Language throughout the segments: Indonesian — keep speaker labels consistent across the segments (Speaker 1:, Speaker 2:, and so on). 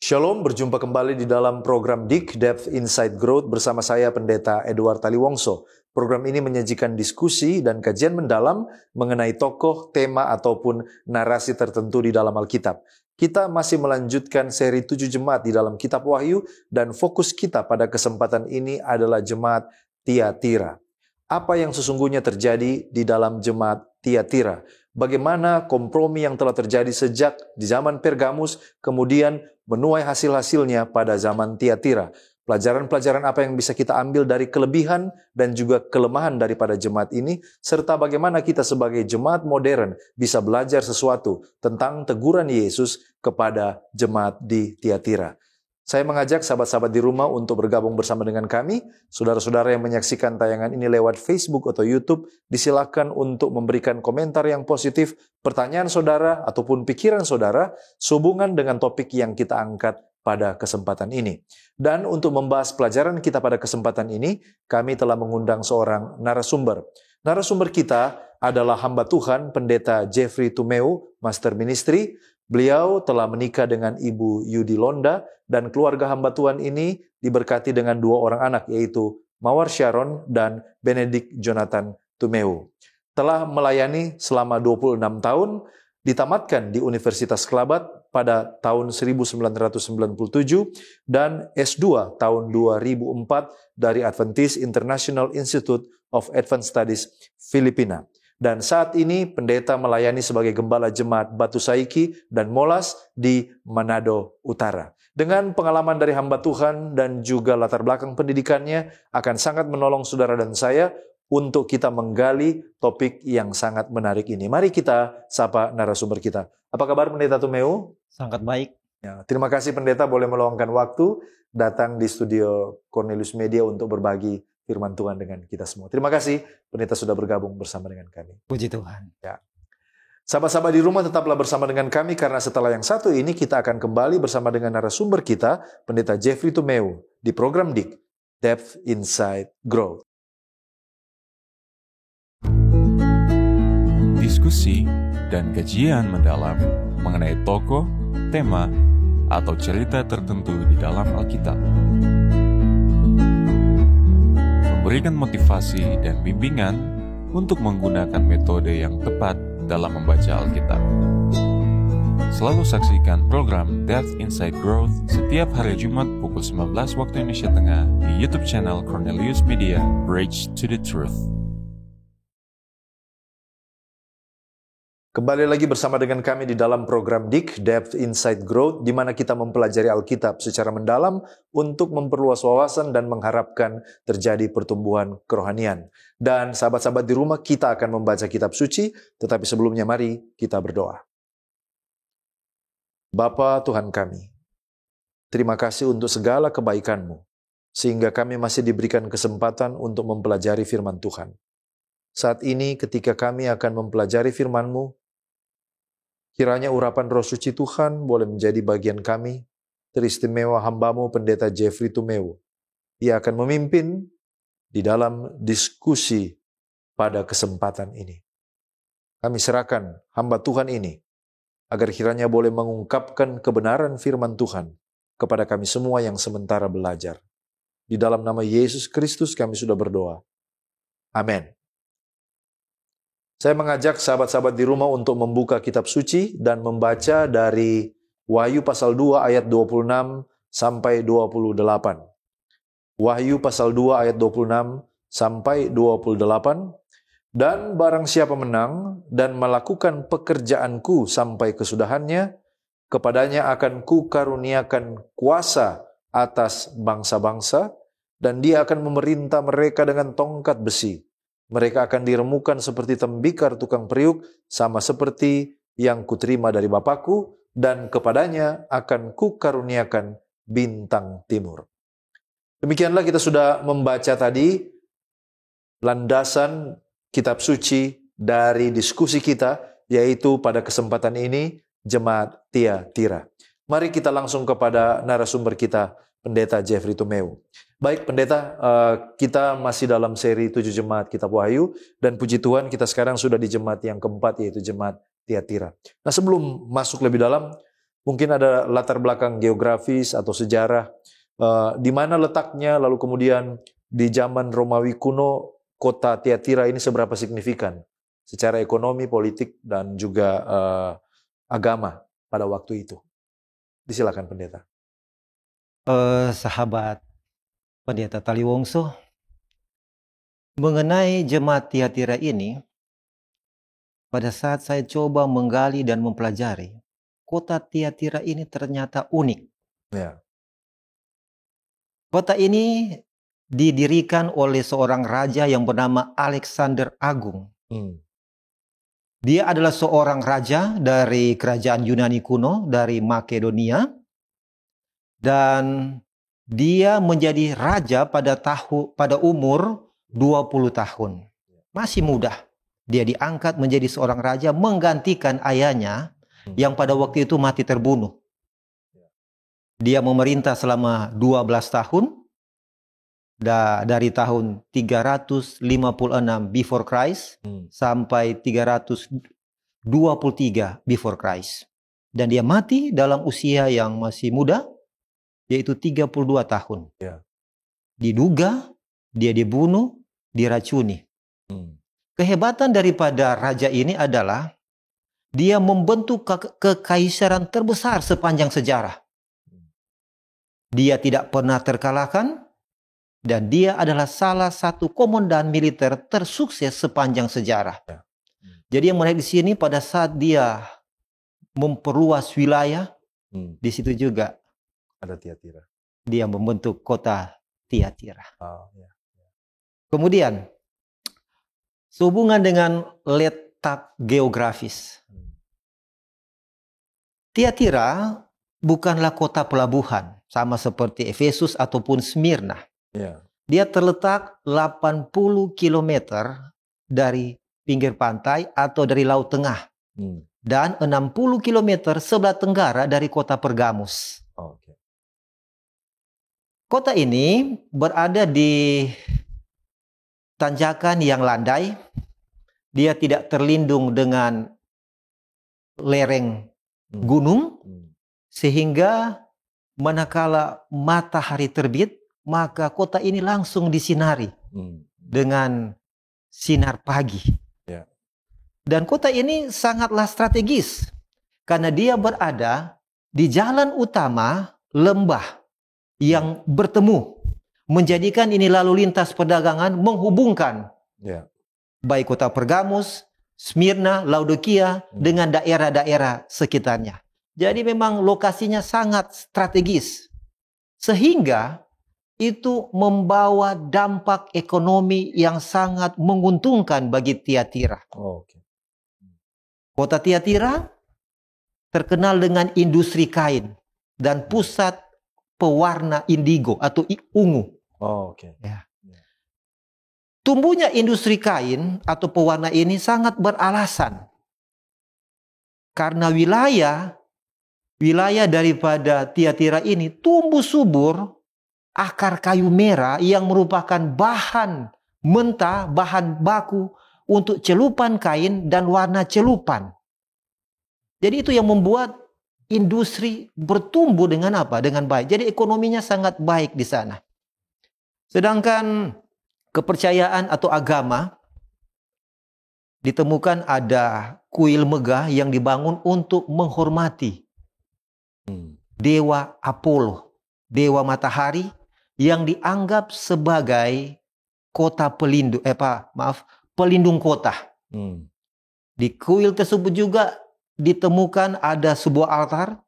Speaker 1: Shalom, berjumpa kembali di dalam program DIG, Depth Insight Growth bersama saya Pendeta Edward Taliwongso. Program ini menyajikan diskusi dan kajian mendalam mengenai tokoh, tema, ataupun narasi tertentu di dalam Alkitab. Kita masih melanjutkan seri 7 jemaat di dalam Kitab Wahyu dan fokus kita pada kesempatan ini adalah jemaat Tiatira. Apa yang sesungguhnya terjadi di dalam jemaat Tiatira? Bagaimana kompromi yang telah terjadi sejak di zaman Pergamus, kemudian menuai hasil-hasilnya pada zaman Tiatira. Pelajaran-pelajaran apa yang bisa kita ambil dari kelebihan dan juga kelemahan daripada jemaat ini, serta bagaimana kita sebagai jemaat modern bisa belajar sesuatu tentang teguran Yesus kepada jemaat di Tiatira. Saya mengajak sahabat-sahabat di rumah untuk bergabung bersama dengan kami. Saudara-saudara yang menyaksikan tayangan ini lewat Facebook atau YouTube, disilakan untuk memberikan komentar yang positif, pertanyaan saudara ataupun pikiran saudara sehubungan dengan topik yang kita angkat pada kesempatan ini. Dan untuk membahas pelajaran kita pada kesempatan ini, kami telah mengundang seorang narasumber. Narasumber kita adalah hamba Tuhan, Pendeta Jeffrey Tumeu, Master Ministry. Beliau telah menikah dengan Ibu Yudi Londa dan keluarga hamba Tuhan ini diberkati dengan 2 orang anak, yaitu Mawar Sharon dan Benedict Jonathan Tumeu. Telah melayani selama 26 tahun, ditamatkan di Universitas Kelabat pada tahun 1997 dan S2 tahun 2004 dari Adventist International Institute of Advanced Studies Filipina. Dan saat ini pendeta melayani sebagai gembala jemaat Batu Saiki dan Molas di Manado Utara. Dengan pengalaman dari hamba Tuhan dan juga latar belakang pendidikannya akan sangat menolong saudara dan saya untuk kita menggali topik yang sangat menarik ini. Mari kita sapa narasumber kita. Apa kabar Pendeta Tumeu?
Speaker 2: Sangat baik.
Speaker 1: Ya, terima kasih Pendeta boleh meluangkan waktu datang di studio Cornelius Media untuk berbagi firman Tuhan dengan kita semua. Terima kasih Pendeta sudah bergabung bersama dengan kami.
Speaker 2: Puji Tuhan.
Speaker 1: Ya. Sahabat-sahabat di rumah tetaplah bersama dengan kami karena setelah yang satu ini kita akan kembali bersama dengan narasumber kita, Pendeta Jeffrey Tumeu di program DIG, Depth Insight Growth.
Speaker 3: Diskusi dan kajian mendalam mengenai tokoh, tema, atau cerita tertentu di dalam Alkitab. Memberikan motivasi dan bimbingan untuk menggunakan metode yang tepat dalam membaca Alkitab. Selalu saksikan program Depth Insight Growth setiap hari Jumat pukul 19 waktu Indonesia Tengah di YouTube channel Cornelius Media, Bridge to the Truth.
Speaker 1: Kembali lagi bersama dengan kami di dalam program DIG, Depth Insight Growth, di mana kita mempelajari Alkitab secara mendalam untuk memperluas wawasan dan mengharapkan terjadi pertumbuhan kerohanian. Dan sahabat-sahabat di rumah, kita akan membaca kitab suci, tetapi sebelumnya mari kita berdoa. Bapa Tuhan kami, terima kasih untuk segala kebaikan-Mu, sehingga kami masih diberikan kesempatan untuk mempelajari firman Tuhan. Saat ini ketika kami akan mempelajari firman-Mu, kiranya urapan Roh Suci Tuhan boleh menjadi bagian kami, teristimewa hamba-Mu Pendeta Jeffrey Tumeu. Ia akan memimpin di dalam diskusi pada kesempatan ini. Kami serahkan hamba Tuhan ini, agar kiranya boleh mengungkapkan kebenaran firman Tuhan kepada kami semua yang sementara belajar. Di dalam nama Yesus Kristus kami sudah berdoa. Amin. Saya mengajak sahabat-sahabat di rumah untuk membuka kitab suci dan membaca dari Wahyu pasal 2 ayat 26 sampai 28. Wahyu pasal 2 ayat 26 sampai 28. Dan barang siapa menang dan melakukan pekerjaanku sampai kesudahannya, kepadanya akan kukaruniakan kuasa atas bangsa-bangsa, dan dia akan memerintah mereka dengan tongkat besi. Mereka akan diremukan seperti tembikar tukang periuk, sama seperti yang kuterima dari Bapakku, dan kepadanya akan kukaruniakan bintang timur. Demikianlah kita sudah membaca tadi landasan kitab suci dari diskusi kita, yaitu pada kesempatan ini Jemaat Tiatira. Mari kita langsung kepada narasumber kita, Pendeta Jeffrey Tumeu. Baik Pendeta, kita masih dalam seri 7 jemaat Kitab Wahyu, dan puji Tuhan kita sekarang sudah di jemaat yang keempat, yaitu jemaat Tiatira. Nah sebelum masuk lebih dalam, mungkin ada latar belakang geografis atau sejarah, di mana letaknya, lalu kemudian di zaman Romawi kuno, kota Tiatira ini seberapa signifikan secara ekonomi, politik, dan juga agama pada waktu itu. Disilakan pendeta.
Speaker 2: Sahabat Pendeta Taliwongso, mengenai jemaat Tiatira ini, pada saat saya coba menggali dan mempelajari, kota Tiatira ini ternyata unik.
Speaker 1: Ya.
Speaker 2: Kota ini didirikan oleh seorang raja yang bernama Alexander Agung. Dia adalah seorang raja dari kerajaan Yunani kuno, dari Makedonia. Dan dia menjadi raja pada umur 20 tahun. Masih muda. Dia diangkat menjadi seorang raja menggantikan ayahnya yang pada waktu itu mati terbunuh. Dia memerintah selama 12 tahun. Dari tahun 356 before Christ sampai 323 before Christ. Dan dia mati dalam usia yang masih muda, yaitu 32 tahun.
Speaker 1: Ya.
Speaker 2: Diduga, dia dibunuh, diracuni. Kehebatan daripada raja ini adalah dia membentuk kekaisaran terbesar sepanjang sejarah. Dia tidak pernah terkalahkan, dan dia adalah salah satu komandan militer tersukses sepanjang sejarah.
Speaker 1: Ya.
Speaker 2: Jadi yang menarik di sini pada saat dia memperluas wilayah, di situ juga
Speaker 1: Ada Tiatira.
Speaker 2: dia membentuk kota Tiatira.
Speaker 1: Ya.
Speaker 2: Kemudian, sehubungan dengan letak geografis. Tiatira bukanlah kota pelabuhan, sama seperti Efesus ataupun Smyrna.
Speaker 1: Ya.
Speaker 2: Dia terletak 80 km dari pinggir pantai atau dari Laut Tengah. Dan 60 km sebelah tenggara dari kota Pergamus.
Speaker 1: Okay.
Speaker 2: Kota ini berada di tanjakan yang landai. Dia tidak terlindung dengan lereng gunung. Sehingga manakala matahari terbit, maka kota ini langsung disinari dengan sinar pagi.
Speaker 1: Yeah.
Speaker 2: Dan kota ini sangatlah strategis. Karena dia berada di jalan utama lembah yang bertemu, menjadikan ini lalu lintas perdagangan menghubungkan baik kota Pergamus, Smyrna, Laodikia dengan daerah-daerah sekitarnya. Jadi memang lokasinya sangat strategis, sehingga itu membawa dampak ekonomi yang sangat menguntungkan bagi Tiatira. Kota Tiatira terkenal dengan industri kain dan pusat pewarna indigo atau ungu. Ya. Tumbuhnya industri kain atau pewarna ini sangat beralasan. Karena wilayah daripada Tiatira ini tumbuh subur akar kayu merah yang merupakan bahan mentah, bahan baku untuk celupan kain dan warna celupan. Jadi itu yang membuat industri bertumbuh dengan apa? Dengan baik. Jadi ekonominya sangat baik di sana. Sedangkan kepercayaan atau agama, ditemukan ada kuil megah yang dibangun untuk menghormati dewa Apollo, dewa matahari yang dianggap sebagai kota pelindung kota. Di kuil tersebut juga ditemukan ada sebuah altar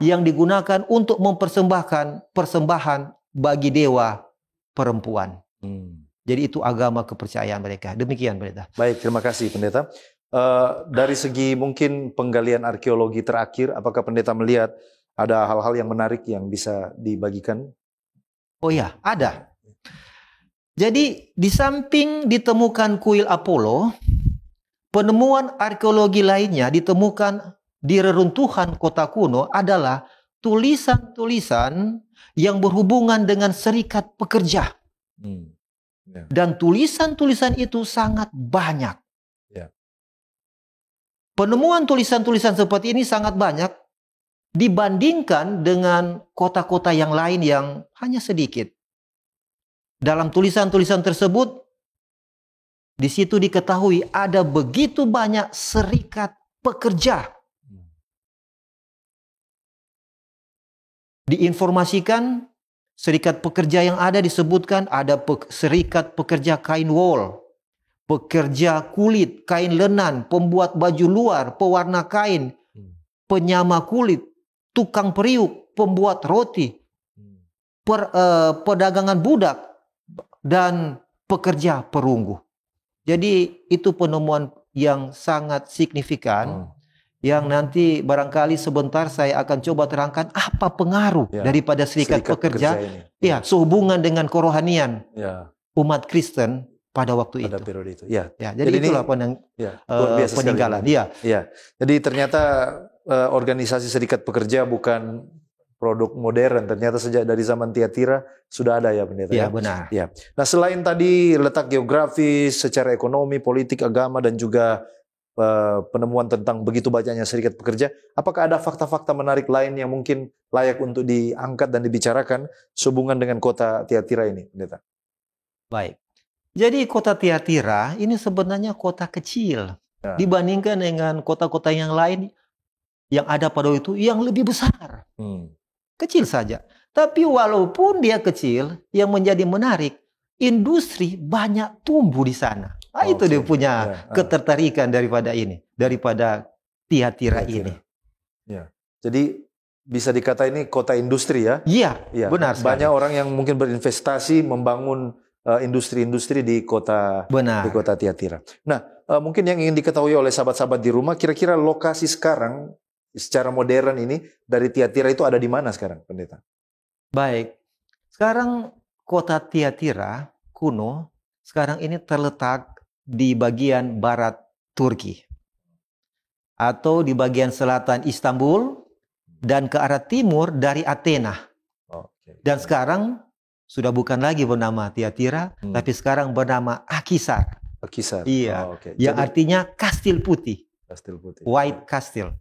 Speaker 2: yang digunakan untuk mempersembahkan persembahan bagi dewa perempuan. Jadi itu agama kepercayaan mereka. Demikian, Pendeta.
Speaker 1: Baik, terima kasih, Pendeta. Dari segi mungkin penggalian arkeologi terakhir, apakah Pendeta melihat ada hal-hal yang menarik yang bisa dibagikan?
Speaker 2: Oh ya, ada. Jadi di samping ditemukan kuil Apollo, penemuan arkeologi lainnya ditemukan di reruntuhan kota kuno adalah tulisan-tulisan yang berhubungan dengan serikat pekerja. Dan tulisan-tulisan itu sangat banyak. Penemuan tulisan-tulisan seperti ini sangat banyak. dibandingkan dengan kota-kota yang lain yang hanya sedikit. Dalam tulisan-tulisan tersebut, di situ diketahui ada begitu banyak serikat pekerja. Diinformasikan serikat pekerja yang ada disebutkan ada serikat pekerja kain wol, pekerja kulit, kain lenan, pembuat baju luar, pewarna kain, penyama kulit, tukang periuk, pembuat roti, perdagangan budak, dan pekerja perunggu. Jadi itu penemuan yang sangat signifikan yang nanti barangkali sebentar saya akan coba terangkan apa pengaruh daripada serikat pekerja ini. Ya, sehubungan dengan kerohanian umat Kristen pada waktu itu.
Speaker 1: Periode itu. Ya,
Speaker 2: jadi itulah peninggalan.
Speaker 1: Ya. Jadi ternyata organisasi serikat pekerja bukan produk modern, ternyata sejak dari zaman Tiatira sudah ada ya pendeta.
Speaker 2: Ya, benar.
Speaker 1: Ya. Nah, selain tadi letak geografis, secara ekonomi, politik, agama, dan juga penemuan tentang begitu banyaknya serikat pekerja, apakah ada fakta-fakta menarik lain yang mungkin layak untuk diangkat dan dibicarakan sehubungan dengan kota Tiatira ini, pendeta?
Speaker 2: Baik. Jadi kota Tiatira ini sebenarnya kota kecil dibandingkan dengan kota-kota yang lain yang ada pada waktu itu yang lebih besar. Kecil saja. Tapi walaupun dia kecil, yang menjadi menarik, industri banyak tumbuh di sana. Itu dia punya ketertarikan daripada Tiatira ini.
Speaker 1: Ya. Jadi bisa dikata ini kota industri ya?
Speaker 2: Iya, benar sekali.
Speaker 1: Banyak orang yang mungkin berinvestasi membangun industri-industri di kota Tiatira. Nah, mungkin yang ingin diketahui oleh sahabat-sahabat di rumah, kira-kira lokasi sekarang secara modern ini dari Tiatira itu ada di mana sekarang, pendeta?
Speaker 2: Baik, sekarang kota Tiatira kuno sekarang ini terletak di bagian barat Turki atau di bagian selatan Istanbul dan ke arah timur dari Athena. Dan sekarang sudah bukan lagi bernama Tiatira, tapi sekarang bernama Akhisar.
Speaker 1: Akhisar.
Speaker 2: Iya, yang artinya kastil putih.
Speaker 1: Kastil putih.
Speaker 2: White Castle.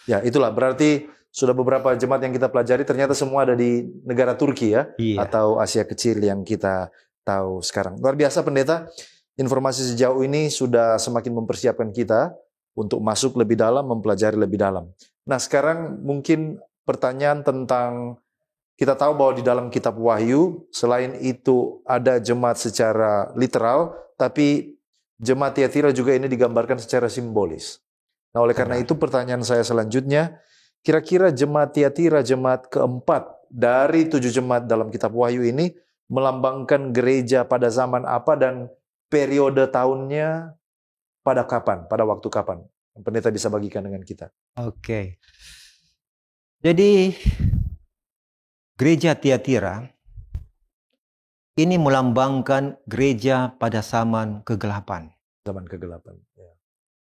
Speaker 1: Ya, itulah berarti sudah beberapa jemaat yang kita pelajari ternyata semua ada di negara Turki ya, atau Asia Kecil yang kita tahu sekarang. Luar biasa pendeta, informasi sejauh ini sudah semakin mempersiapkan kita untuk masuk lebih dalam, mempelajari lebih dalam. Nah, sekarang mungkin pertanyaan tentang, kita tahu bahwa di dalam kitab Wahyu selain itu ada jemaat secara literal, tapi jemaat Tiatira juga ini digambarkan secara simbolis. Nah, oleh karena itu pertanyaan saya selanjutnya, kira-kira jemaat Tiatira, jemaat keempat dari 7 jemaat dalam kitab Wahyu ini melambangkan gereja pada zaman apa dan periode tahunnya pada kapan, pada waktu kapan? Pendeta bisa bagikan dengan kita.
Speaker 2: Oke. Jadi gereja Tiatira ini melambangkan gereja pada zaman kegelapan.
Speaker 1: Zaman kegelapan. Ya.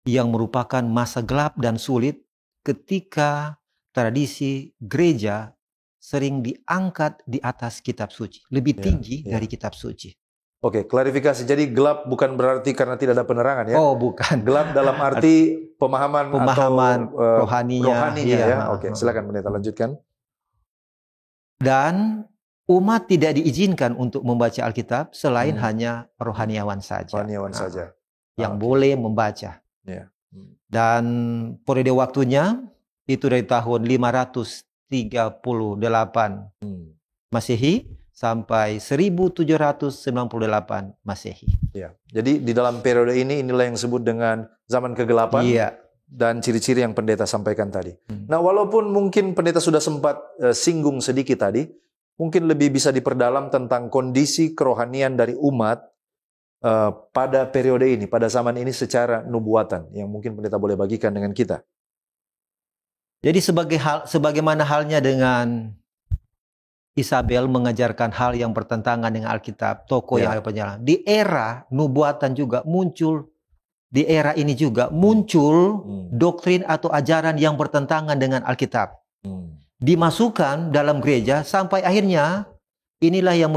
Speaker 2: Yang merupakan masa gelap dan sulit ketika tradisi gereja sering diangkat di atas kitab suci. Lebih tinggi dari kitab suci.
Speaker 1: Oke, klarifikasi. Jadi gelap bukan berarti karena tidak ada penerangan ya?
Speaker 2: Oh, bukan.
Speaker 1: Gelap dalam arti pemahaman atau
Speaker 2: rohaninya.
Speaker 1: Ya. Oke, silakan pendeta lanjutkan.
Speaker 2: Dan umat tidak diizinkan untuk membaca Alkitab selain hanya rohaniawan saja.
Speaker 1: Rohaniawan saja.
Speaker 2: Yang boleh membaca.
Speaker 1: Ya.
Speaker 2: Dan periode waktunya itu dari tahun 538 Masehi sampai 1798 Masehi.
Speaker 1: Ya. Jadi di dalam periode ini inilah yang disebut dengan zaman kegelapan.
Speaker 2: Iya.
Speaker 1: Dan ciri-ciri yang pendeta sampaikan tadi. Nah, walaupun mungkin pendeta sudah sempat singgung sedikit tadi, mungkin lebih bisa diperdalam tentang kondisi kerohanian dari umat pada periode ini, pada zaman ini secara nubuatan, yang mungkin pendeta boleh bagikan dengan kita.
Speaker 2: Jadi sebagaimana halnya dengan Isabel mengajarkan hal yang bertentangan dengan Alkitab, tokoh yang ada penjelasan. Di era nubuatan juga muncul, di era ini juga muncul doktrin atau ajaran yang bertentangan dengan Alkitab. Dimasukkan dalam gereja sampai akhirnya inilah yang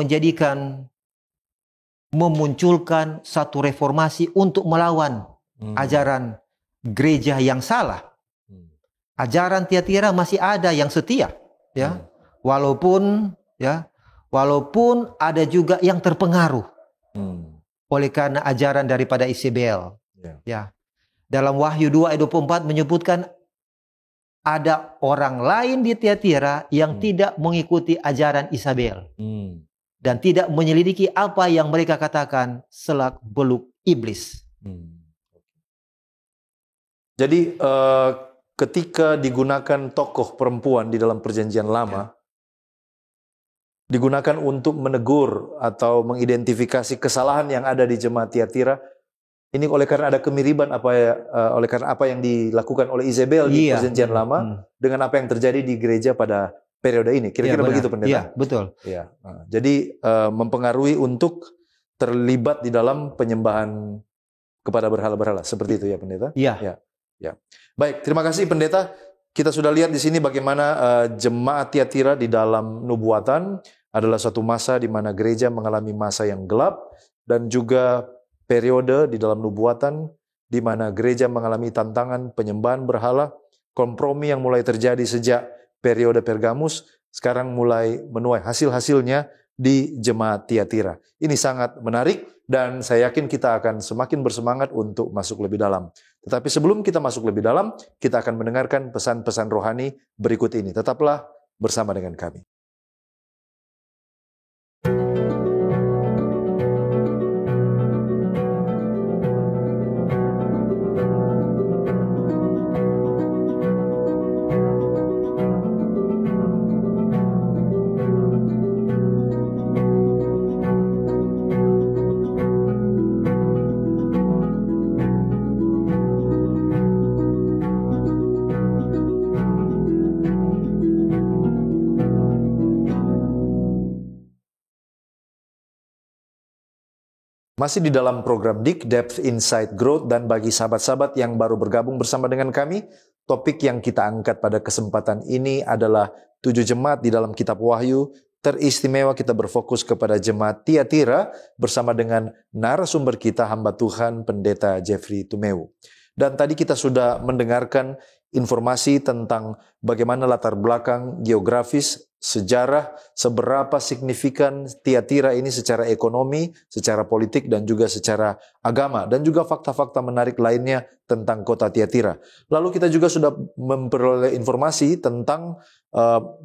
Speaker 2: memunculkan satu reformasi untuk melawan ajaran gereja yang salah. ajaran Tiatira masih ada yang setia, ya. Walaupun ada juga yang terpengaruh oleh karena ajaran daripada Isabel. Ya. Dalam Wahyu 2 ayat 24 menyebutkan ada orang lain di Tiatira yang tidak mengikuti ajaran Isabel dan tidak menyelidiki apa yang mereka katakan selak beluk iblis.
Speaker 1: Jadi ketika digunakan tokoh perempuan di dalam Perjanjian Lama, digunakan untuk menegur atau mengidentifikasi kesalahan yang ada di jemaat Tiatira. Ini oleh karena ada kemiriban oleh karena apa yang dilakukan oleh Isabel di Perjanjian Lama dengan apa yang terjadi di gereja pada periode ini. Kira-kira begitu, Pendeta?
Speaker 2: Iya, betul.
Speaker 1: Ya. Jadi mempengaruhi untuk terlibat di dalam penyembahan kepada berhala-berhala. Seperti itu ya, Pendeta?
Speaker 2: Iya.
Speaker 1: Ya. Baik, terima kasih, Pendeta. Kita sudah lihat di sini bagaimana jemaat Tiatira di dalam nubuatan adalah suatu masa di mana gereja mengalami masa yang gelap dan juga periode di dalam nubuatan di mana gereja mengalami tantangan penyembahan berhala, kompromi yang mulai terjadi sejak periode Pergamus, sekarang mulai menuai hasil-hasilnya di jemaat Tiatira. Ini sangat menarik dan saya yakin kita akan semakin bersemangat untuk masuk lebih dalam. Tetapi sebelum kita masuk lebih dalam, kita akan mendengarkan pesan-pesan rohani berikut ini. Tetaplah bersama dengan kami. Masih di dalam program DIK, Depth Insight Growth, dan bagi sahabat-sahabat yang baru bergabung bersama dengan kami, topik yang kita angkat pada kesempatan ini adalah 7 jemaat di dalam kitab Wahyu. Teristimewa kita berfokus kepada jemaat Tiatira bersama dengan narasumber kita, hamba Tuhan Pendeta Jeffrey Tumeu. Dan tadi kita sudah mendengarkan informasi tentang bagaimana latar belakang geografis, sejarah, seberapa signifikan Tiatira ini secara ekonomi, secara politik, dan juga secara agama. Dan juga fakta-fakta menarik lainnya tentang kota Tiatira. Lalu kita juga sudah memperoleh informasi tentang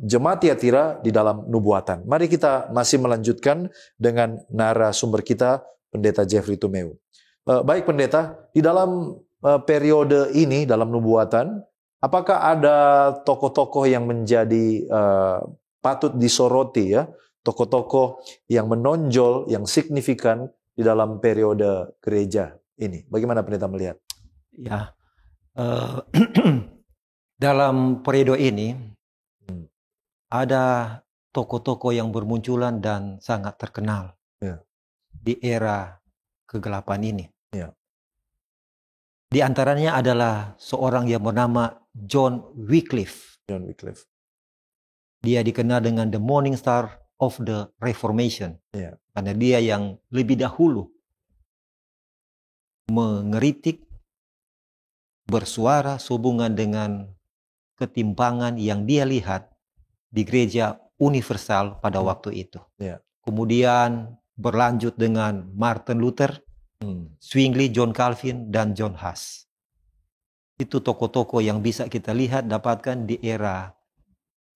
Speaker 1: jemaat Tiatira di dalam nubuatan. Mari kita masih melanjutkan dengan narasumber kita, Pendeta Jeffrey Tumeu. Baik, Pendeta, di dalam periode ini, dalam nubuatan, apakah ada tokoh-tokoh yang menjadi patut disoroti, ya, tokoh-tokoh yang menonjol, yang signifikan di dalam periode gereja ini? Bagaimana Pendeta melihat?
Speaker 2: Ya, dalam periode ini ada tokoh-tokoh yang bermunculan dan sangat terkenal di era kegelapan ini. Di antaranya adalah seorang yang bernama John Wycliffe. Dia dikenal dengan the Morning Star of the Reformation. Karena dia yang lebih dahulu mengeritik, bersuara sehubungan dengan ketimpangan yang dia lihat di gereja universal pada waktu itu. Kemudian berlanjut dengan Martin Luther, Zwingli, John Calvin, dan John Huss. Itu tokoh-tokoh yang bisa kita lihat, dapatkan di era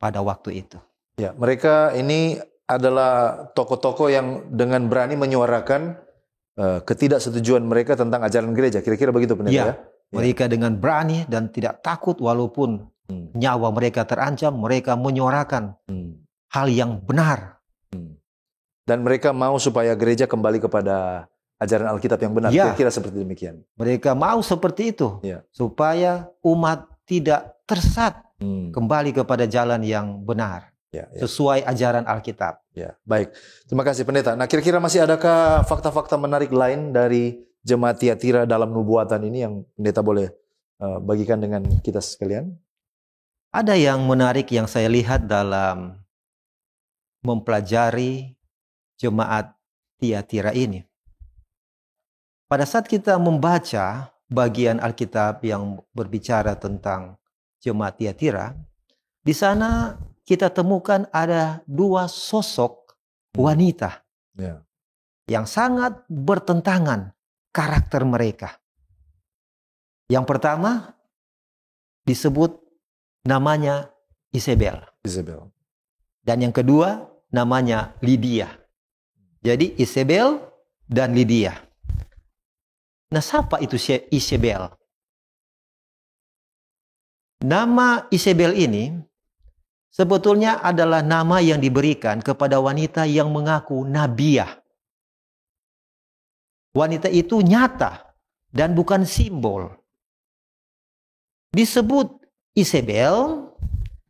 Speaker 2: pada waktu itu.
Speaker 1: Ya, mereka ini adalah tokoh-tokoh yang dengan berani menyuarakan ketidaksetujuan mereka tentang ajaran gereja. Kira-kira begitu, Pendeta?
Speaker 2: Ya, mereka dengan berani dan tidak takut walaupun nyawa mereka terancam, mereka menyuarakan hal yang benar.
Speaker 1: Dan mereka mau supaya gereja kembali kepada ajaran Alkitab yang benar. Kira-kira seperti demikian.
Speaker 2: Mereka mau seperti itu, supaya umat tidak tersesat, kembali kepada jalan yang benar, sesuai ajaran Alkitab.
Speaker 1: Baik, terima kasih Pendeta. Nah, kira-kira masih adakah fakta-fakta menarik lain dari jemaat Tiatira dalam nubuatan ini yang Pendeta boleh bagikan dengan kita sekalian?
Speaker 2: Ada yang menarik yang saya lihat dalam mempelajari jemaat Tiatira ini. Pada saat kita membaca bagian Alkitab yang berbicara tentang jemaat Tiatira, di sana kita temukan ada dua sosok wanita yang sangat bertentangan karakter mereka. Yang pertama disebut namanya Isabel. Dan yang kedua namanya Lydia. Jadi Isabel dan Lydia. Nah, siapa itu Isabel? Nama Isabel ini sebetulnya adalah nama yang diberikan kepada wanita yang mengaku nabiah. Wanita itu nyata dan bukan simbol. Disebut Isabel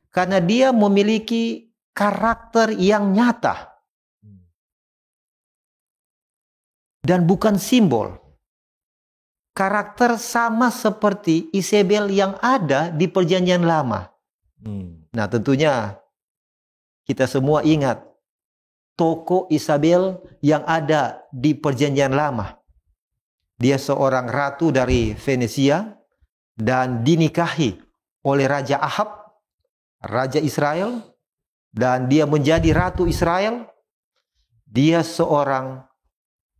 Speaker 2: karena dia memiliki karakter yang nyata dan bukan simbol. Karakter sama seperti Isabel yang ada di Perjanjian Lama. Nah, tentunya kita semua ingat tokoh Isabel yang ada di Perjanjian Lama. Dia seorang ratu dari Venesia dan dinikahi oleh Raja Ahab, Raja Israel, dan dia menjadi Ratu Israel. Dia seorang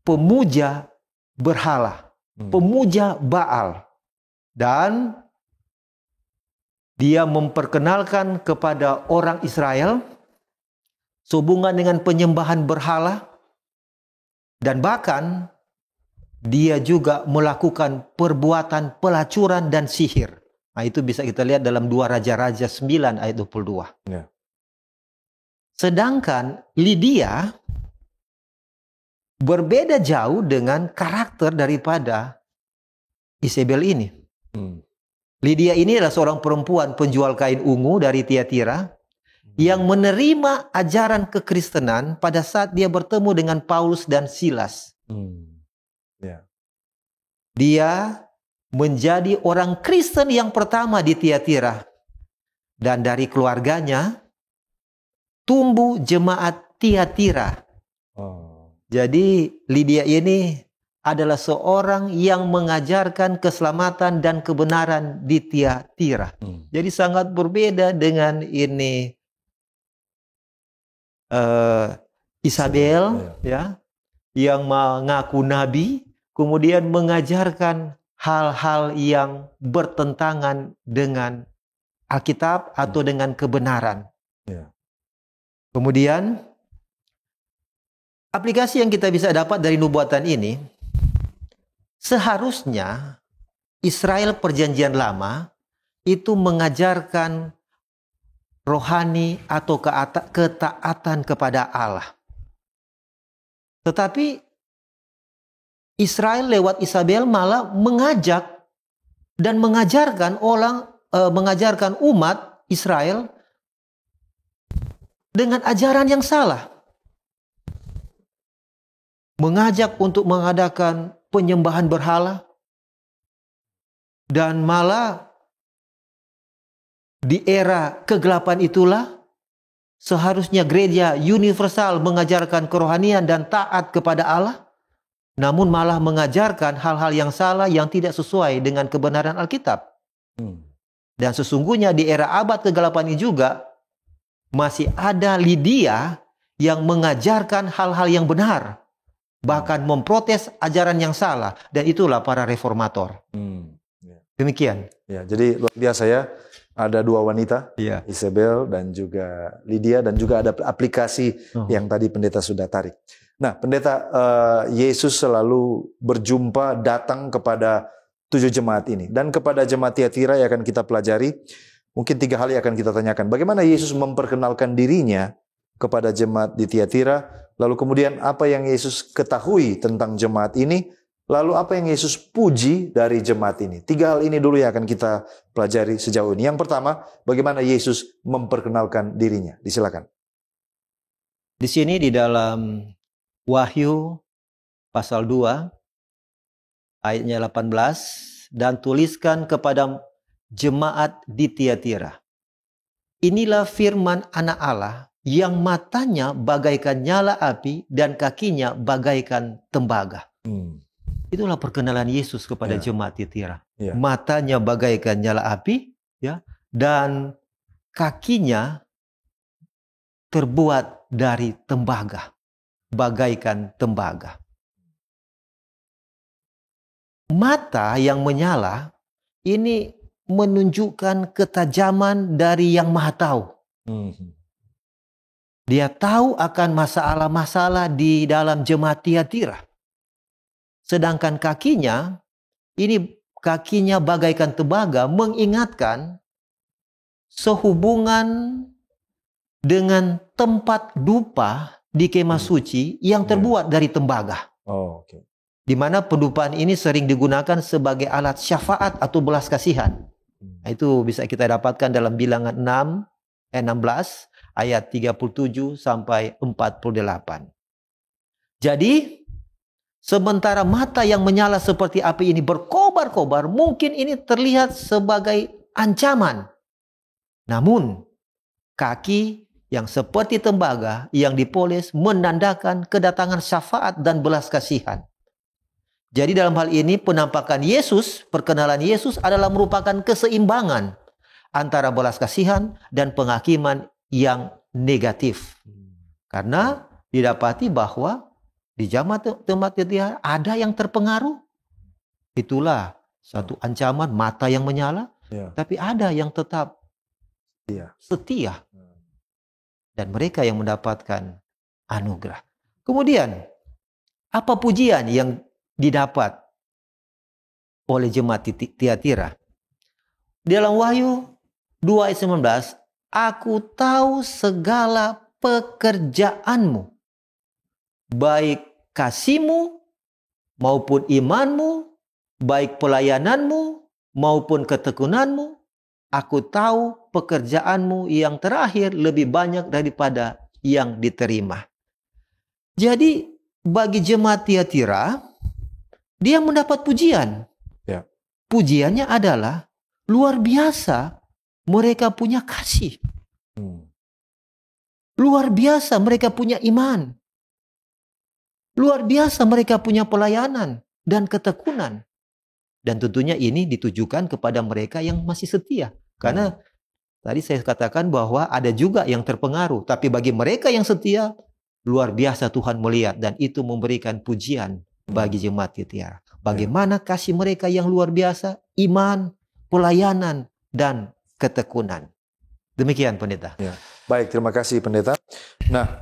Speaker 2: pemuja berhala, pemuja Baal. Dan dia memperkenalkan kepada orang Israel sehubungan dengan penyembahan berhala. Dan bahkan dia juga melakukan perbuatan pelacuran dan sihir. Nah, itu bisa kita lihat dalam 2 Raja-Raja 9 ayat 22. Ya. Sedangkan Lydia berbeda jauh dengan karakter daripada Isabel ini. Lydia ini adalah seorang perempuan penjual kain ungu dari Tiatira yang menerima ajaran kekristenan pada saat dia bertemu dengan Paulus dan Silas. Dia menjadi orang Kristen yang pertama di Tiatira. Dan dari keluarganya tumbuh jemaat Tiatira. Jadi Lydia ini adalah seorang yang mengajarkan keselamatan dan kebenaran di Tiatira. Jadi sangat berbeda dengan ini Isabel, ya, yang mengaku nabi, kemudian mengajarkan hal-hal yang bertentangan dengan Alkitab atau dengan kebenaran. Kemudian aplikasi yang kita bisa dapat dari nubuatan ini, seharusnya Israel Perjanjian Lama itu mengajarkan rohani atau ketaatan kepada Allah. Tetapi Israel lewat Isabel malah mengajak dan mengajarkan mengajarkan umat Israel dengan ajaran yang salah. Mengajak untuk mengadakan penyembahan berhala, dan malah di era kegelapan itulah seharusnya gereja universal mengajarkan kerohanian dan taat kepada Allah, namun malah mengajarkan hal-hal yang salah yang tidak sesuai dengan kebenaran Alkitab. Dan sesungguhnya di era abad kegelapan ini juga masih ada Lydia yang mengajarkan hal-hal yang benar, bahkan memprotes ajaran yang salah, dan itulah para reformator. Demikian. Ya, jadi luar biasa ya. Ada 2 wanita, Isabel dan juga Lydia, dan juga ada aplikasi yang tadi pendeta sudah tarik. Nah, pendeta, Yesus selalu berjumpa, datang kepada 7 jemaat ini. Dan kepada jemaat Tiatira yang akan kita pelajari, mungkin 3 hal yang akan kita tanyakan. Bagaimana Yesus memperkenalkan dirinya kepada jemaat di Tiatira, lalu kemudian apa yang Yesus ketahui tentang jemaat ini, lalu apa yang Yesus puji dari jemaat ini. 3 hal ini dulu yang akan kita pelajari sejauh ini. Yang pertama, bagaimana Yesus memperkenalkan dirinya. Disilakan. Di sini di dalam Wahyu pasal 2 ayatnya 18, dan tuliskan kepada jemaat di Tiatira. Inilah firman Anak Allah yang matanya bagaikan nyala api dan kakinya bagaikan tembaga. Itulah perkenalan Yesus kepada jemaat Tiatira. Matanya bagaikan nyala api, ya, dan kakinya terbuat dari tembaga, bagaikan tembaga. Mata yang menyala ini menunjukkan ketajaman dari Yang Maha Tahu. Dia tahu akan masalah-masalah di dalam jemaat Tiatira. Sedangkan kakinya bagaikan tembaga, mengingatkan sehubungan dengan tempat dupa di kemah suci yang terbuat dari tembaga. Di mana pendupaan ini sering digunakan sebagai alat syafaat atau belas kasihan. Itu bisa kita dapatkan dalam Bilangan 16 ayat 37 sampai 48. Jadi, sementara mata yang menyala seperti api ini berkobar-kobar, mungkin ini terlihat sebagai ancaman. Namun, kaki yang seperti tembaga yang dipoles menandakan kedatangan syafaat dan belas kasihan. Jadi dalam hal ini penampakan Yesus, perkenalan Yesus adalah merupakan keseimbangan antara belas kasihan dan penghakiman yang negatif. Karena didapati bahwa di jemaat Tiatira ada yang terpengaruh. Itulah satu ancaman mata yang menyala, tapi ada yang tetap setia. Dan mereka yang mendapatkan anugerah. Kemudian, apa pujian yang didapat oleh jemaat Tiatira? Dalam Wahyu 2 ayat 19, aku tahu segala pekerjaanmu, baik kasihmu maupun imanmu, baik pelayananmu maupun ketekunanmu. Aku tahu pekerjaanmu yang terakhir lebih banyak daripada yang diterima. Jadi bagi jemaat Tiatira, dia mendapat pujian. Pujiannya adalah luar biasa mereka punya kasih. Luar biasa mereka punya iman. Luar biasa mereka punya pelayanan dan ketekunan. Dan tentunya ini ditujukan kepada mereka yang masih setia. Karena tadi saya katakan bahwa ada juga yang terpengaruh. Tapi bagi mereka yang setia, luar biasa Tuhan melihat. Dan itu memberikan pujian bagi jemaat Tiatira. Bagaimana kasih mereka yang luar biasa, iman, pelayanan, dan ketekunan. Demikian Pendeta.
Speaker 1: Baik, terima kasih Pendeta. Nah,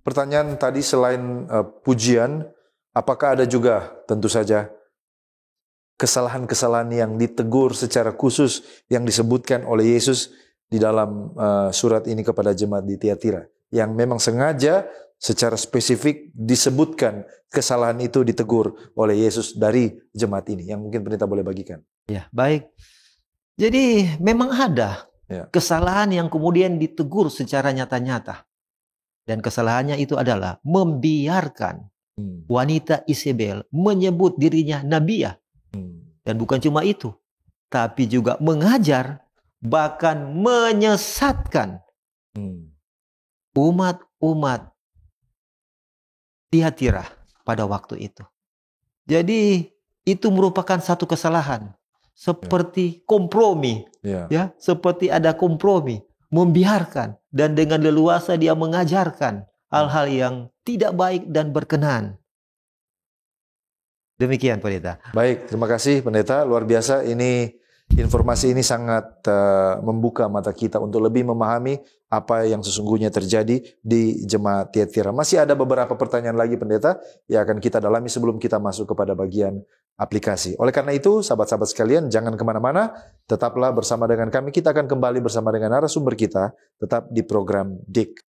Speaker 1: pertanyaan tadi selain pujian, apakah ada juga tentu saja kesalahan-kesalahan yang ditegur secara khusus yang disebutkan oleh Yesus di dalam surat ini kepada jemaat di Tiatira, yang memang sengaja secara spesifik disebutkan kesalahan itu ditegur oleh Yesus dari jemaat ini, yang mungkin Pendeta boleh bagikan.
Speaker 2: Ya, baik. Jadi memang ada kesalahan yang kemudian ditegur secara nyata-nyata. Dan kesalahannya itu adalah membiarkan wanita Isabel menyebut dirinya nabiah. Dan bukan cuma itu, tapi juga mengajar, bahkan menyesatkan umat-umat Tiatira pada waktu itu. Jadi itu merupakan satu kesalahan, seperti kompromi, seperti ada kompromi, membiarkan dan dengan leluasa dia mengajarkan hal-hal yang tidak baik dan berkenan. Demikian Pendeta.
Speaker 1: Baik, terima kasih Pendeta. Luar biasa, ini informasi ini sangat membuka mata kita untuk lebih memahami apa yang sesungguhnya terjadi di jemaat Tiatira. Masih ada beberapa pertanyaan lagi Pendeta yang akan kita dalami sebelum kita masuk kepada bagian aplikasi. Oleh karena itu, sahabat-sahabat sekalian, jangan kemana-mana, tetaplah bersama dengan kami. Kita akan kembali bersama dengan narasumber kita, tetap di program DIK.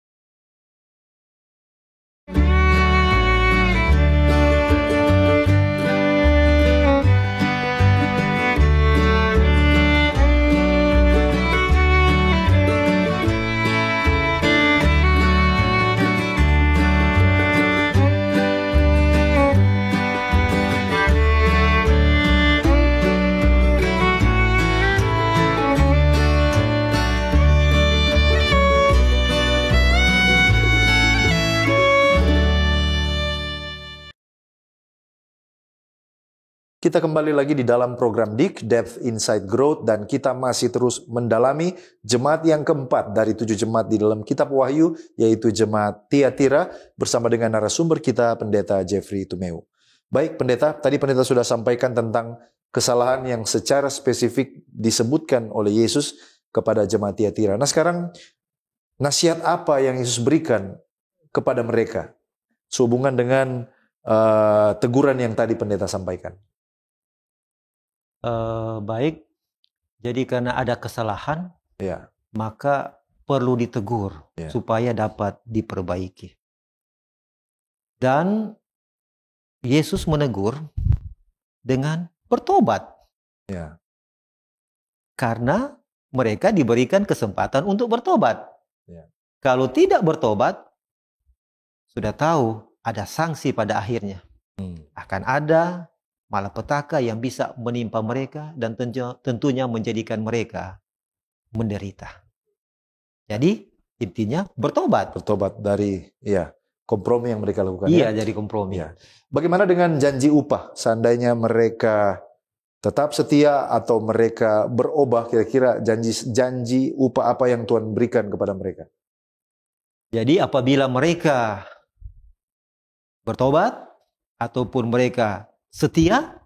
Speaker 1: Kita kembali lagi di dalam program DIK, Depth Insight Growth, dan kita masih terus mendalami jemaat yang keempat dari 7 jemaat di dalam kitab Wahyu, yaitu jemaat Tiatira, bersama dengan narasumber kita, Pendeta Jeffrey Tumeu. Baik Pendeta, tadi Pendeta sudah sampaikan tentang kesalahan yang secara spesifik disebutkan oleh Yesus kepada jemaat Tiatira. Nah sekarang, nasihat apa yang Yesus berikan kepada mereka sehubungan dengan teguran yang tadi Pendeta sampaikan?
Speaker 2: Baik, jadi karena ada kesalahan, maka perlu ditegur supaya dapat diperbaiki. Dan Yesus menegur dengan bertobat, karena mereka diberikan kesempatan untuk bertobat. Kalau tidak bertobat, sudah tahu ada sanksi pada akhirnya. Akan ada malapetaka yang bisa menimpa mereka dan tentunya menjadikan mereka menderita. Jadi intinya bertobat.
Speaker 1: Bertobat dari kompromi yang mereka lakukan.
Speaker 2: Iya, dari kompromi.
Speaker 1: Bagaimana dengan janji upah? Seandainya mereka tetap setia atau mereka berubah, kira-kira janji upah apa yang Tuhan berikan kepada mereka?
Speaker 2: Jadi apabila mereka bertobat ataupun mereka setia,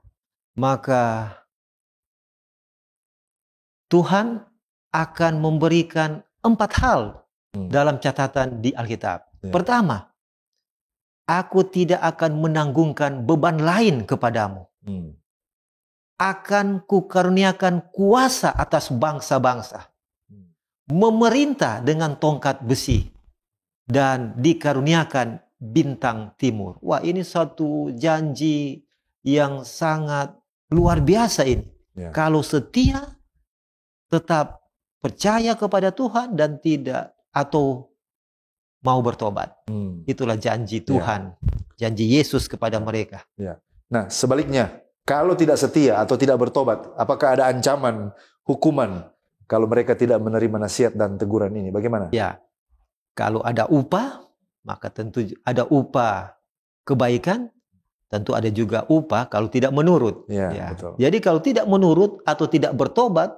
Speaker 2: maka Tuhan akan memberikan 4 hal dalam catatan di Alkitab. Pertama, aku tidak akan menanggungkan beban lain kepadamu. Akan kukaruniakan kuasa atas bangsa-bangsa. Memerintah dengan tongkat besi. Dan dikaruniakan bintang timur. Wah, ini satu janji yang sangat luar biasa ini. Kalau setia, tetap percaya kepada Tuhan dan tidak atau mau bertobat. Itulah janji Tuhan, janji Yesus kepada mereka.
Speaker 1: Nah, sebaliknya, kalau tidak setia atau tidak bertobat, apakah ada ancaman hukuman kalau mereka tidak menerima nasihat dan teguran ini? Bagaimana?
Speaker 2: Kalau ada upah, maka tentu ada upah kebaikan. Tentu ada juga upah kalau tidak menurut.
Speaker 1: Betul.
Speaker 2: Jadi kalau tidak menurut atau tidak bertobat,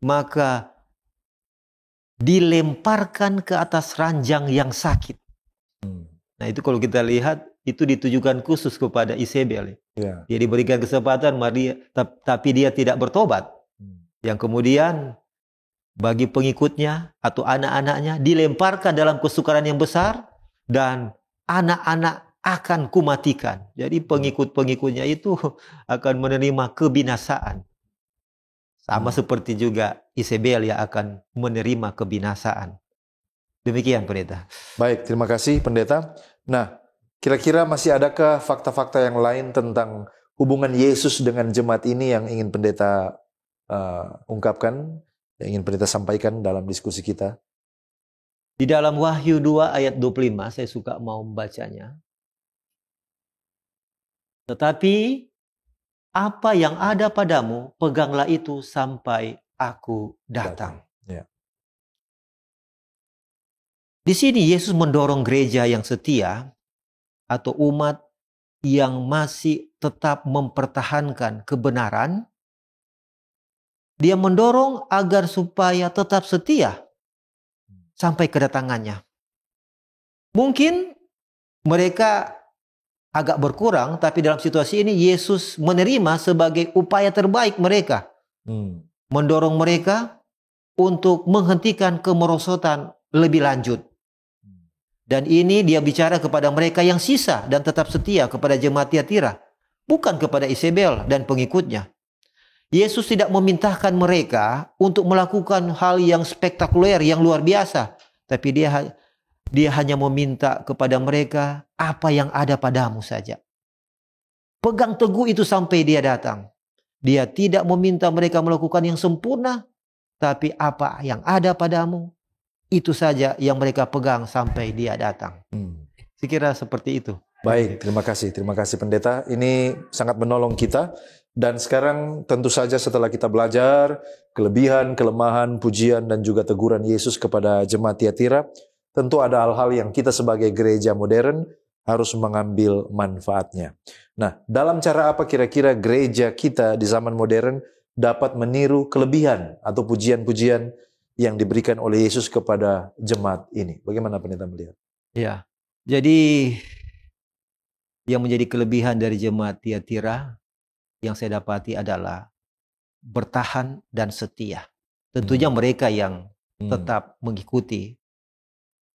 Speaker 2: maka dilemparkan ke atas ranjang yang sakit. Nah itu kalau kita lihat, itu ditujukan khusus kepada Isabel. Dia diberikan kesempatan, tapi dia tidak bertobat. Yang kemudian bagi pengikutnya atau anak-anaknya dilemparkan dalam kesukaran yang besar, dan anak-anak akan kumatikan. Jadi pengikut-pengikutnya itu akan menerima kebinasaan. Sama seperti juga Isabel yang akan menerima kebinasaan. Demikian Pendeta.
Speaker 1: Baik, terima kasih Pendeta. Nah, kira-kira masih adakah fakta-fakta yang lain tentang hubungan Yesus dengan jemaat ini yang ingin Pendeta ungkapkan, yang ingin Pendeta sampaikan dalam diskusi kita?
Speaker 2: Di dalam Wahyu 2 ayat 25, saya suka mau membacanya. Tetapi apa yang ada padamu, peganglah itu sampai aku datang. Di sini Yesus mendorong gereja yang setia atau umat yang masih tetap mempertahankan kebenaran. Dia mendorong agar supaya tetap setia sampai kedatangannya. Mungkin mereka agak berkurang, tapi dalam situasi ini Yesus menerima sebagai upaya terbaik mereka. Mendorong mereka untuk menghentikan kemerosotan lebih lanjut. Dan ini dia bicara kepada mereka yang sisa dan tetap setia kepada jemaat Tiatira, bukan kepada Isabel dan pengikutnya. Yesus tidak memintahkan mereka untuk melakukan hal yang spektakuler, yang luar biasa, tapi dia hanya meminta kepada mereka apa yang ada padamu saja. Pegang teguh itu sampai dia datang. Dia tidak meminta mereka melakukan yang sempurna, tapi apa yang ada padamu, itu saja yang mereka pegang sampai dia datang. Sekira seperti itu.
Speaker 1: Baik, terima kasih Pendeta. Ini sangat menolong kita. Dan sekarang tentu saja setelah kita belajar kelebihan, kelemahan, pujian, dan juga teguran Yesus kepada jemaat Tiatira, tentu ada hal-hal yang kita sebagai gereja modern harus mengambil manfaatnya. Nah, dalam cara apa kira-kira gereja kita di zaman modern dapat meniru kelebihan atau pujian-pujian yang diberikan oleh Yesus kepada jemaat ini? Bagaimana pendeta melihat?
Speaker 2: Ya, jadi yang menjadi kelebihan dari jemaat Tiatira yang saya dapati adalah bertahan dan setia. Tentunya mereka yang tetap mengikuti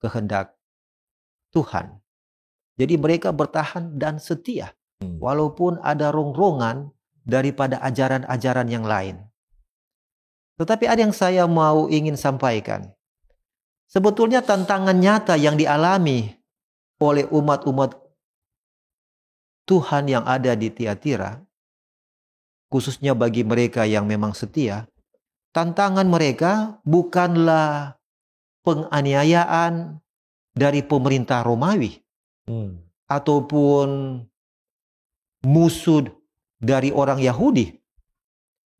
Speaker 2: kehendak Tuhan. Jadi mereka bertahan dan setia. Walaupun ada rongrongan daripada ajaran-ajaran yang lain. Tetapi ada yang saya ingin sampaikan. Sebetulnya tantangan nyata yang dialami oleh umat-umat Tuhan yang ada di Tiatira, khususnya bagi mereka yang memang setia, tantangan mereka bukanlah penganiayaan dari pemerintah Romawi ataupun musuh dari orang Yahudi,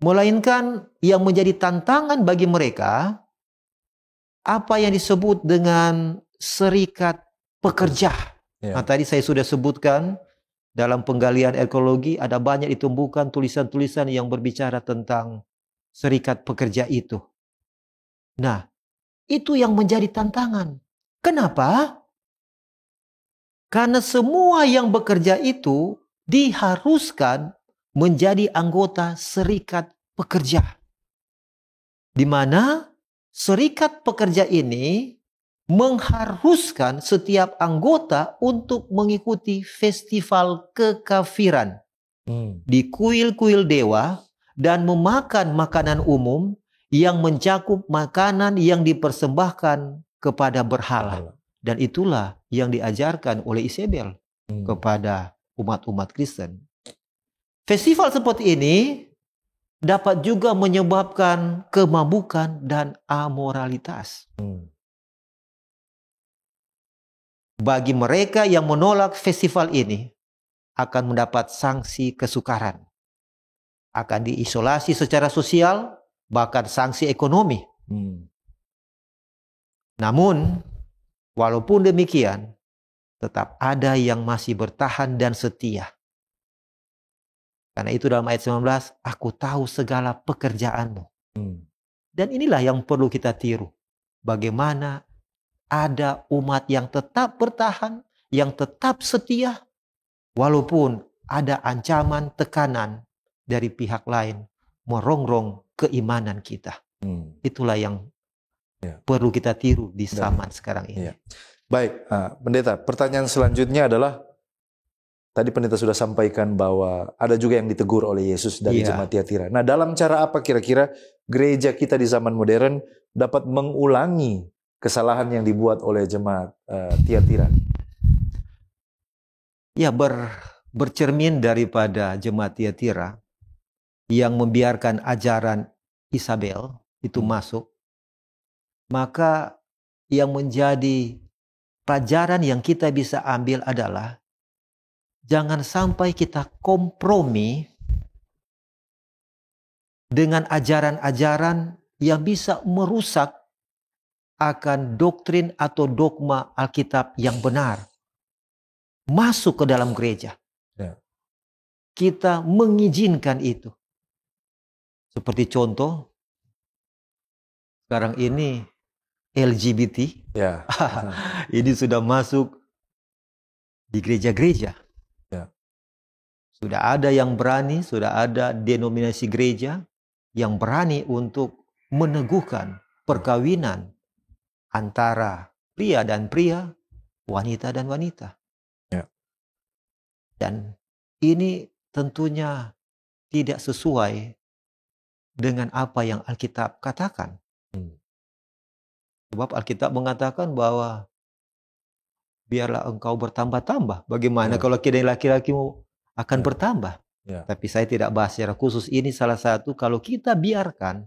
Speaker 2: melainkan yang menjadi tantangan bagi mereka apa yang disebut dengan serikat pekerja. Nah, tadi saya sudah sebutkan dalam penggalian arkeologi ada banyak ditemukan tulisan-tulisan yang berbicara tentang serikat pekerja itu. Nah, itu yang menjadi tantangan. Kenapa? Karena semua yang bekerja itu diharuskan menjadi anggota serikat pekerja. Di mana serikat pekerja ini mengharuskan setiap anggota untuk mengikuti festival kekafiran di kuil-kuil dewa dan memakan makanan umum yang mencakup makanan yang dipersembahkan kepada berhala. Dan itulah yang diajarkan oleh Isabel kepada umat-umat Kristen. Festival seperti ini dapat juga menyebabkan kemabukan dan amoralitas. Bagi mereka yang menolak festival ini akan mendapat sanksi kesukaran. Akan diisolasi secara sosial, bahkan sanksi ekonomi. Namun, walaupun demikian, tetap ada yang masih bertahan dan setia. Karena itu dalam ayat 19, aku tahu segala pekerjaanmu. Dan inilah yang perlu kita tiru. Bagaimana ada umat yang tetap bertahan, yang tetap setia, walaupun ada ancaman, tekanan dari pihak lain merongrong keimanan kita. Itulah yang perlu kita tiru di zaman sekarang ini.
Speaker 1: Baik, pendeta, pertanyaan selanjutnya adalah, tadi pendeta sudah sampaikan bahwa ada juga yang ditegur oleh Yesus dari jemaat Tiatira. Nah, dalam cara apa kira-kira gereja kita di zaman modern dapat mengulangi kesalahan yang dibuat oleh jemaat Tiatira?
Speaker 2: Ya, bercermin daripada jemaat Tiatira yang membiarkan ajaran Isabel itu masuk, maka yang menjadi pelajaran yang kita bisa ambil adalah jangan sampai kita kompromi dengan ajaran-ajaran yang bisa merusak akan doktrin atau dogma Alkitab yang benar masuk ke dalam gereja. Kita mengizinkan itu. Seperti contoh, sekarang ini LGBT ini sudah masuk di gereja-gereja. Sudah ada yang berani, sudah ada denominasi gereja yang berani untuk meneguhkan perkawinan antara pria dan pria, wanita dan wanita. Dan ini tentunya tidak sesuai dengan apa yang Alkitab katakan. Sebab Alkitab mengatakan bahwa biarlah engkau bertambah-tambah. Bagaimana kalau kini laki-lakimu akan bertambah? Tapi saya tidak bahas secara khusus. Ini salah satu, kalau kita biarkan,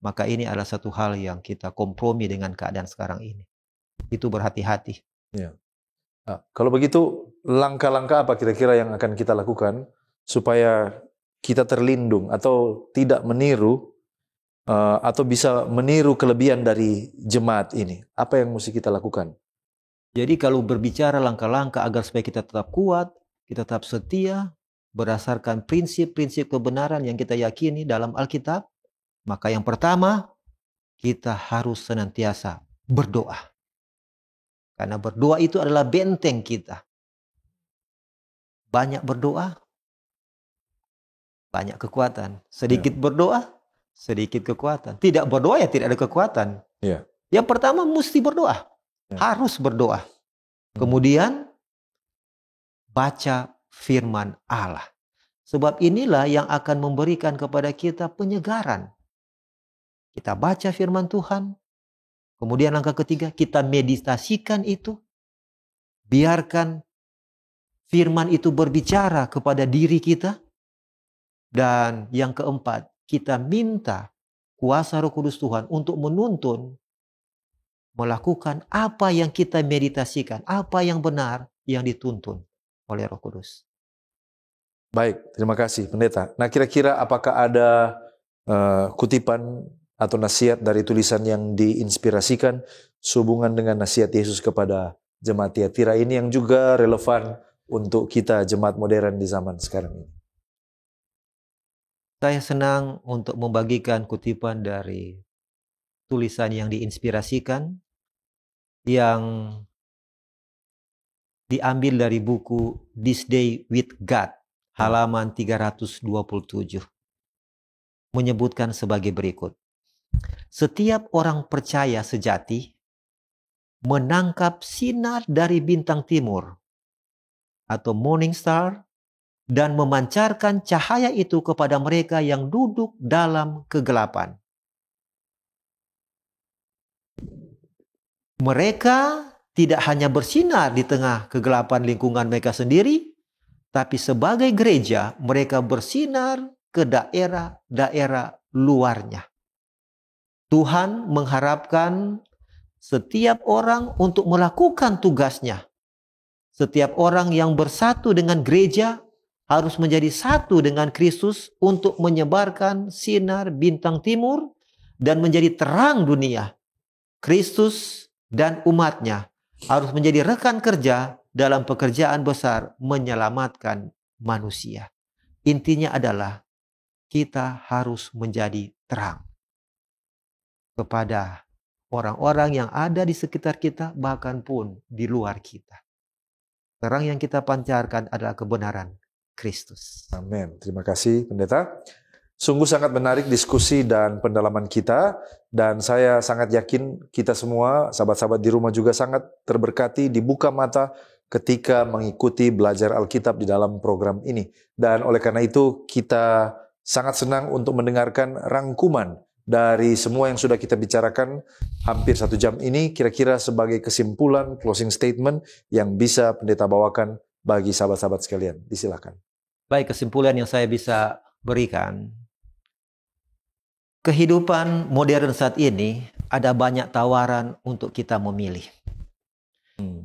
Speaker 2: maka ini adalah satu hal yang kita kompromi dengan keadaan sekarang ini. Itu berhati-hati.
Speaker 1: Kalau begitu, langkah-langkah apa kira-kira yang akan kita lakukan supaya kita terlindung atau tidak meniru atau bisa meniru kelebihan dari jemaat ini? Apa yang mesti kita lakukan?
Speaker 2: Jadi kalau berbicara langkah-langkah agar supaya kita tetap kuat, kita tetap setia, berdasarkan prinsip-prinsip kebenaran yang kita yakini dalam Alkitab, maka yang pertama, kita harus senantiasa berdoa. Karena berdoa itu adalah benteng kita. Banyak berdoa, banyak kekuatan. Sedikit berdoa, sedikit kekuatan. Tidak berdoa ya tidak ada kekuatan.
Speaker 1: Ya.
Speaker 2: Yang pertama mesti berdoa. Harus berdoa. Kemudian baca firman Allah. Sebab inilah yang akan memberikan kepada kita penyegaran. Kita baca firman Tuhan. Kemudian langkah ketiga, kita meditasikan itu. Biarkan firman itu berbicara kepada diri kita. Dan yang keempat, kita minta kuasa Roh Kudus Tuhan untuk menuntun, melakukan apa yang kita meditasikan, apa yang benar yang dituntun oleh Roh Kudus.
Speaker 1: Baik, terima kasih Pendeta. Nah, kira-kira apakah ada kutipan atau nasihat dari tulisan yang diinspirasikan sehubungan dengan nasihat Yesus kepada jemaat Tiatira ini yang juga relevan untuk kita jemaat modern di zaman sekarang ini?
Speaker 2: Saya senang untuk membagikan kutipan dari tulisan yang diinspirasikan yang diambil dari buku This Day with God, halaman 327. Menyebutkan sebagai berikut. Setiap orang percaya sejati menangkap sinar dari bintang timur atau morning star dan memancarkan cahaya itu kepada mereka yang duduk dalam kegelapan. Mereka tidak hanya bersinar di tengah kegelapan lingkungan mereka sendiri, tapi sebagai gereja mereka bersinar ke daerah-daerah luarnya. Tuhan mengharapkan setiap orang untuk melakukan tugasnya. Setiap orang yang bersatu dengan gereja harus menjadi satu dengan Kristus untuk menyebarkan sinar bintang timur dan menjadi terang dunia. Kristus dan umatnya harus menjadi rekan kerja dalam pekerjaan besar menyelamatkan manusia. Intinya adalah kita harus menjadi terang kepada orang-orang yang ada di sekitar kita, bahkan pun di luar kita. Terang yang kita pancarkan adalah kebenaran Kristus.
Speaker 1: Amin. Terima kasih Pendeta. Sungguh sangat menarik diskusi dan pendalaman kita, dan saya sangat yakin kita semua, sahabat-sahabat di rumah juga sangat terberkati, dibuka mata ketika mengikuti belajar Alkitab di dalam program ini. Dan oleh karena itu kita sangat senang untuk mendengarkan rangkuman dari semua yang sudah kita bicarakan hampir 1 jam ini, kira-kira sebagai kesimpulan, closing statement yang bisa Pendeta bawakan bagi sahabat-sahabat sekalian. Disilakan.
Speaker 2: Baik, kesimpulan yang saya bisa berikan. Kehidupan modern saat ini ada banyak tawaran untuk kita memilih.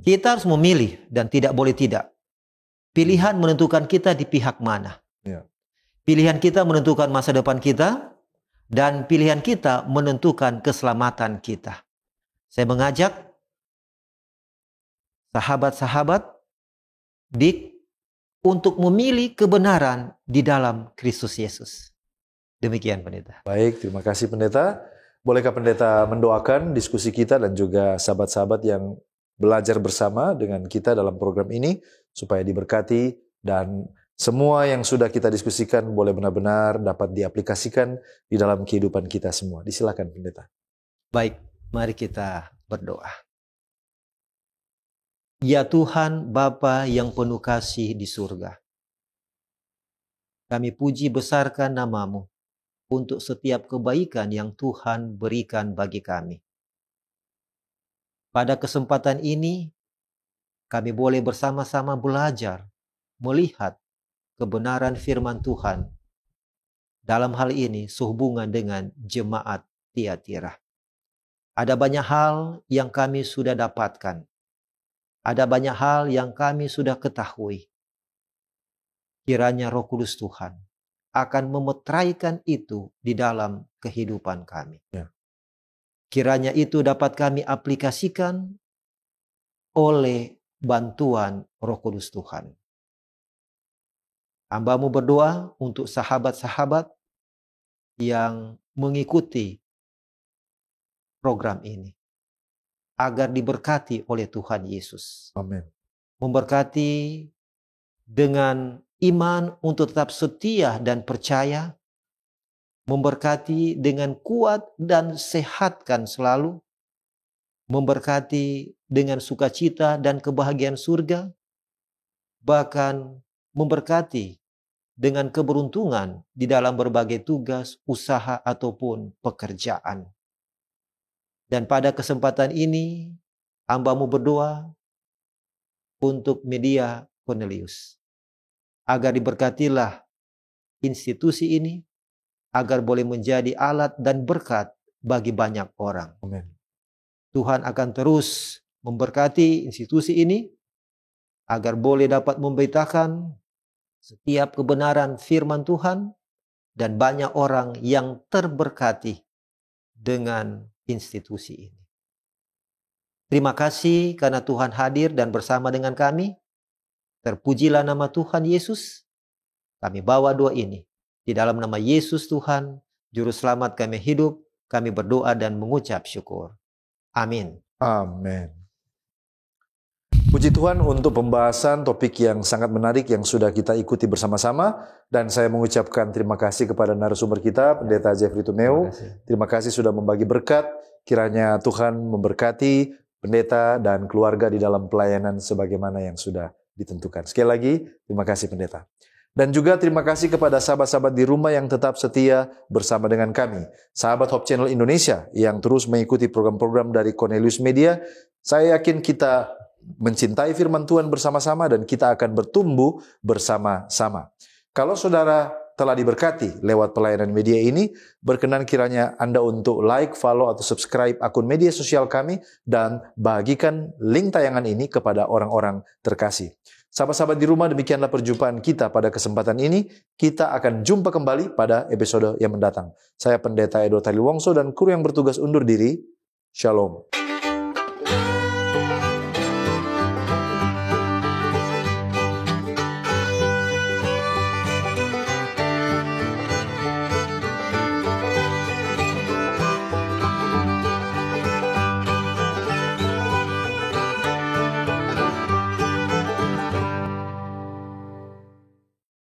Speaker 2: Kita harus memilih dan tidak boleh tidak. Pilihan menentukan kita di pihak mana. Pilihan kita menentukan masa depan kita, dan pilihan kita menentukan keselamatan kita. Saya mengajak sahabat-sahabat untuk memilih kebenaran di dalam Kristus Yesus. Demikian Pendeta.
Speaker 1: Baik, terima kasih Pendeta. Bolehkah Pendeta mendoakan diskusi kita dan juga sahabat-sahabat yang belajar bersama dengan kita dalam program ini supaya diberkati dan semua yang sudah kita diskusikan boleh benar-benar dapat diaplikasikan di dalam kehidupan kita semua. Disilakan Pendeta.
Speaker 2: Baik, mari kita berdoa. Ya Tuhan, Bapa yang penuh kasih di surga, kami puji besarkan nama-Mu untuk setiap kebaikan yang Tuhan berikan bagi kami. Pada kesempatan ini, kami boleh bersama-sama belajar, melihat kebenaran firman Tuhan. Dalam hal ini, sehubungan dengan jemaat Tiatira. Ada banyak hal yang kami sudah dapatkan. Ada banyak hal yang kami sudah ketahui. Kiranya Roh Kudus Tuhan akan memetraikan itu di dalam kehidupan kami. Kiranya itu dapat kami aplikasikan oleh bantuan Roh Kudus Tuhan. Hamba-Mu berdoa untuk sahabat-sahabat yang mengikuti program ini, agar diberkati oleh Tuhan Yesus.
Speaker 1: Amin.
Speaker 2: Memberkati dengan iman untuk tetap setia dan percaya. Memberkati dengan kuat dan sehatkan selalu. Memberkati dengan sukacita dan kebahagiaan surga. Bahkan memberkati dengan keberuntungan di dalam berbagai tugas, usaha, ataupun pekerjaan. Dan pada kesempatan ini, hamba-Mu berdoa untuk media Cornelius, agar diberkatilah institusi ini, agar boleh menjadi alat dan berkat bagi banyak orang.
Speaker 1: Amin.
Speaker 2: Tuhan akan terus memberkati institusi ini, agar boleh dapat memberitakan setiap kebenaran firman Tuhan, dan banyak orang yang terberkati dengan institusi ini. Terima kasih karena Tuhan hadir dan bersama dengan kami. Terpujilah nama Tuhan Yesus. Kami bawa doa ini di dalam nama Yesus Tuhan, Juru Selamat kami hidup. Kami berdoa dan mengucap syukur. Amin.
Speaker 1: Amin. Puji Tuhan untuk pembahasan topik yang sangat menarik yang sudah kita ikuti bersama-sama. Dan saya mengucapkan terima kasih kepada narasumber kita, Pendeta Jeffrey Tumeu. Terima kasih sudah membagi berkat. Kiranya Tuhan memberkati pendeta dan keluarga di dalam pelayanan sebagaimana yang sudah ditentukan. Sekali lagi, terima kasih pendeta. Dan juga terima kasih kepada sahabat-sahabat di rumah yang tetap setia bersama dengan kami. Sahabat Hope Channel Indonesia yang terus mengikuti program-program dari Cornelius Media. Saya yakin kita mencintai firman Tuhan bersama-sama dan kita akan bertumbuh bersama-sama. Kalau saudara telah diberkati lewat pelayanan media ini, berkenan kiranya Anda untuk like, follow, atau subscribe akun media sosial kami dan bagikan link tayangan ini kepada orang-orang terkasih. Sahabat-sahabat di rumah, demikianlah perjumpaan kita pada kesempatan ini. Kita akan jumpa kembali pada episode yang mendatang. Saya Pendeta Edward Taliwongso dan kru yang bertugas undur diri. Shalom.